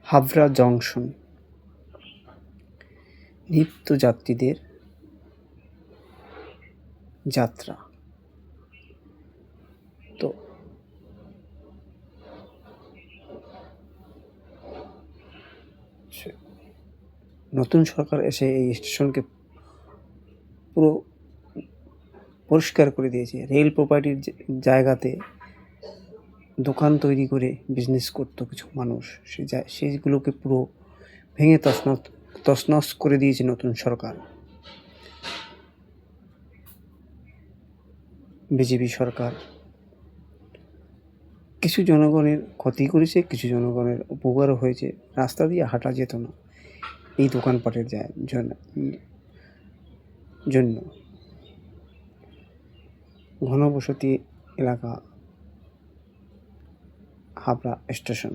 Habra junction নিত্যযাত্রীদের যাত্রা। তো নতুন সরকার এসে এই স্টেশনকে পুরো পরিষ্কার করে দিয়েছে। রেল প্রপার্টির জায়গাতে দোকান তৈরি করে বিজনেস করতো কিছু মানুষ, সেইগুলোকে পুরো ভেঙে তছনছ করে দিয়েছে নতুন সরকার, বিজেপি সরকার। কিছু জনগণের ক্ষতি করেছে, কিছু জনগণের উপকারও হয়েছে। রাস্তা দিয়ে হাঁটা যেত না এই দোকানপাটের জন্য। ঘনবসতি এলাকা হাবড়া স্টেশন।